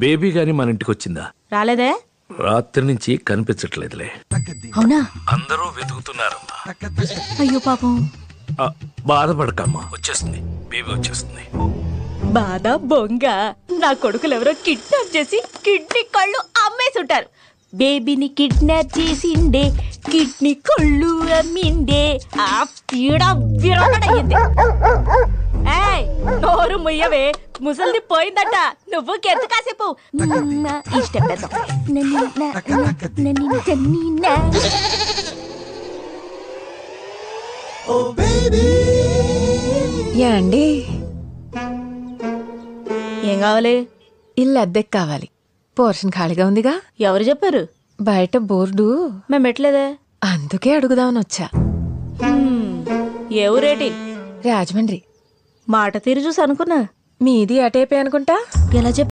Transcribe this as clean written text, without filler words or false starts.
Baby గాని మన ఇంటికి వచ్చిందా? రాలేదే. రాత్రి నుంచి కనిపించట్లేదులే. అవునా? అందరూ వెతుకుతున్నారమ్మా. అయ్యో పాపం. బాధపడకమ్మా, వచ్చేస్తుంది, బేబీ వచ్చేస్తుంది. బాధ బొంగ. నా కొడుకులు ఎవరో కిడ్నాప్ చేసి కిడ్నీ కళ్ళు అమ్మేసి ఉంటారు. బేబీని కిడ్నాప్ చేసిండే, కిడ్నీ కళ్ళు అమ్మిండే. ఆ పీడ విరగడయ్యింది. ఏయ్, నోరు ముయ్యవే, ముసలిది పోయిందట. నువ్వు కెంత కాసేపు ఇష్టం. అండి, ఏం కావాలి? ఇల్లు అద్దెకి కావాలి. పోర్షన్ ఖాళీగా ఉందిగా. ఎవరు చెప్పారు? బయట బోర్డు మేము పెట్టలేదే. అందుకే అడుగుదామని వచ్చా. ఏ ఊరేటి? రాజమండ్రి. మాట తీరు చూసి అనుకున్నా మీది అటేపే అనుకుంటా. ఎలా